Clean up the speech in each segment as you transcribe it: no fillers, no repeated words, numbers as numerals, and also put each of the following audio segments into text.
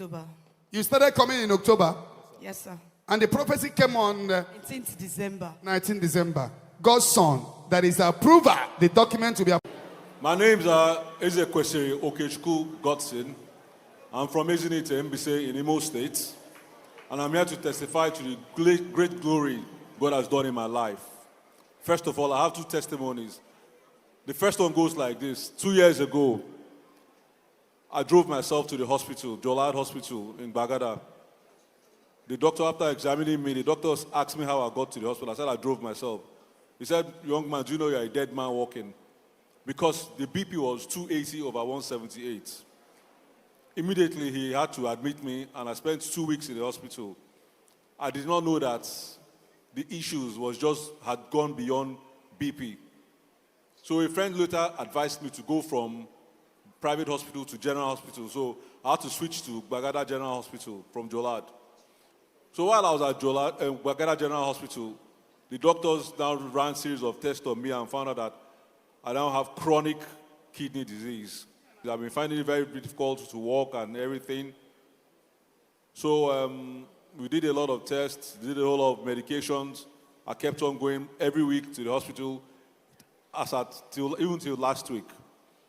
October. You started coming in October? Yes, sir. And the prophecy came on 19th December. 19 December. God's son, that is approval. The document will be approved. My name is Ezekwesili Okechukwu Godson. I'm from Ezinite, Mbise in Imo State. And I'm here to testify to the great glory God has done in my life. First of all, I have two testimonies. The first one goes like this. 2 years ago, I drove myself to the hospital, Jolad Hospital in Bagada. The doctor, after examining me, the doctor asked me how I got to the hospital. I said I drove myself. He said, "Young man, do you know you're a dead man walking?" Because the BP was 280/178. Immediately, he had to admit me, and I spent 2 weeks in the hospital. I did not know that the issues had gone beyond BP. So a friend later advised me to go from private hospital to general hospital. So I had to switch to Bagada General Hospital from Jolad. So while I was at Bagada General Hospital, the doctors now ran a series of tests on me and found out that I now have chronic kidney disease. I've been finding it very difficult to walk and everything. So we did a lot of tests, did a whole lot of medications. I kept on going every week to the hospital even till last week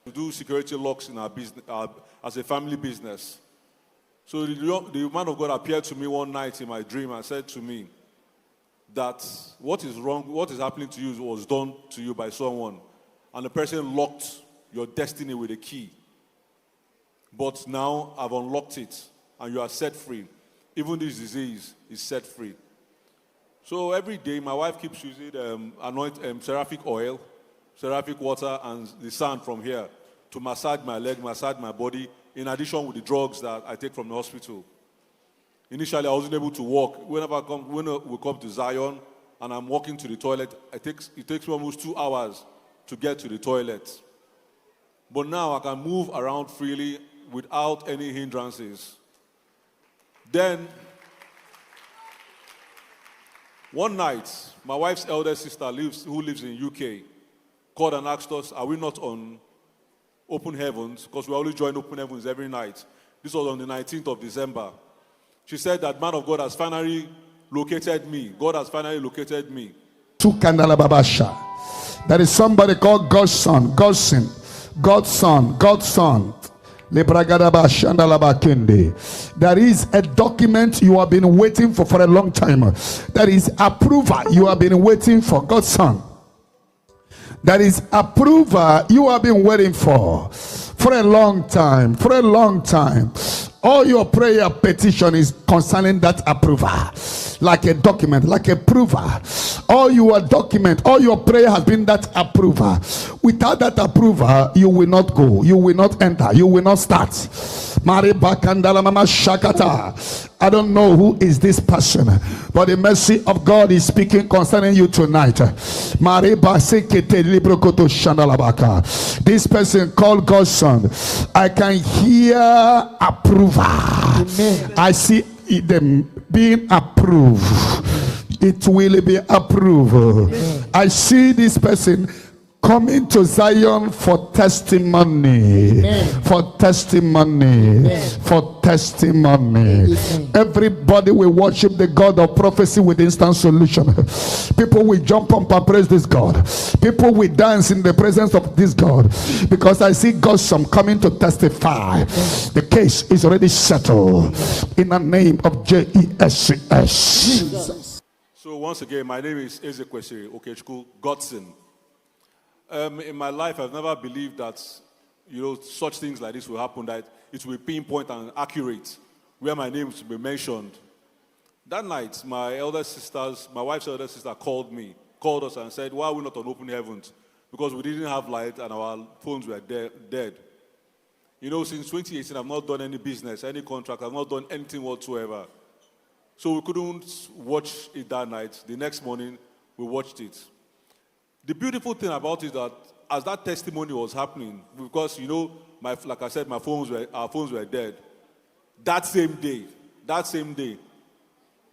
to do security locks in our business, as a family business. So the man of God appeared to me one night in my dream and said to me that what is wrong, what is happening to you was done to you by someone. And the person locked your destiny with a key. But now I've unlocked it and you are set free. Even this disease is set free. So every day my wife keeps using seraphic oil, seraphic water, and the sand from here to massage my leg, massage my body, in addition with the drugs that I take from the hospital. Initially, I wasn't able to walk. When we come to Zion and I'm walking to the toilet, it takes me almost 2 hours to get to the toilet. But now I can move around freely without any hindrances. Then, one night, my wife's elder sister who lives in UK, called and asked us, are we not on Open Heavens? Because we always join Open Heavens every night. This was on the 19th of December. She said that man of God has finally located me. God has finally located me. There is somebody called God's son, Godson, God's son, God's son. There is a document you have been waiting for a long time. There is approval you have been waiting for, God's son. There is approval you have been waiting for a long time, for a long time. All your prayer petition is concerning that approval, like a document, like a approval. All your document, all your prayer has been that approval. Without that approval, you will not go, you will not enter, you will not start. I don't know who is this person, but the mercy of God is speaking concerning you tonight. This person called God's son, I can hear approval. Amen. I see them being approved. It will be approved. Amen. I see this person coming to Zion for testimony. Amen. For testimony. Amen. For testimony. Amen. Everybody will worship the God of prophecy with instant solution. People will jump up and praise this God. People will dance in the presence of this God, because I see God's son coming to testify. The case is already settled in the name of Jesus. So once again, my name is Ezekwesili Okechukwu Godson. In my life, I've never believed that, such things like this will happen, that it will be pinpoint and accurate, where my name will be mentioned. That night, my wife's elder sister called us and said, why are we not on Open Heavens? Because we didn't have light and our phones were dead. Since 2018, I've not done any business, any contract, I've not done anything whatsoever. So we couldn't watch it that night. The next morning, we watched it. The beautiful thing about it is that as that testimony was happening, because like I said, our phones were dead. That same day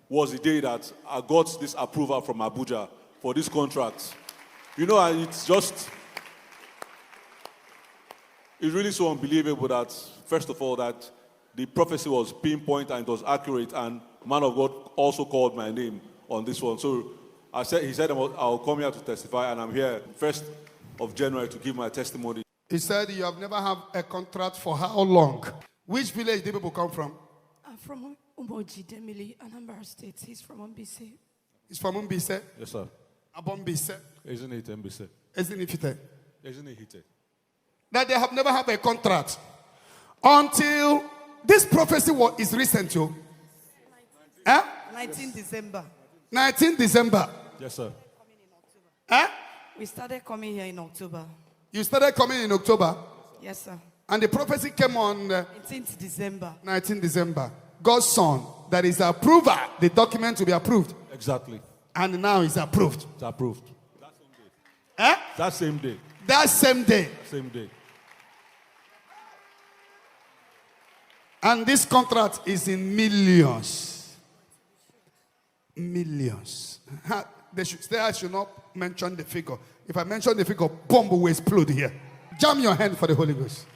was the day that I got this approval from Abuja for this contract. It's really so unbelievable that, first of all, that the prophecy was pinpoint and it was accurate, and man of God also called my name on this one. So he said I'll come here to testify, and I'm here 1st of January to give my testimony. He said you have never had a contract for how long? Which village do people come from? I'm from Umoji, Demili, Anambra State. He's from Mbise. He's from Mbise. Yes, sir. Abon Mbise. Isn't it MBC? Isn't it fitted? Isn't it hit? That they have never had a contract until this prophecy is recent, yo. 19 December. 19 December. Yes, sir. We started coming here in October. You started coming in October, Yes, sir. and the prophecy came on 19th December. 19 December. God's son, that is approval, the document to be approved, Exactly. and now it's approved. It's approved. Eh? That same day. That same day. Same day. And this contract is in millions. Millions. I should not mention the figure. If I mention the figure, bomb will explode here. Jam your hand for the Holy Ghost.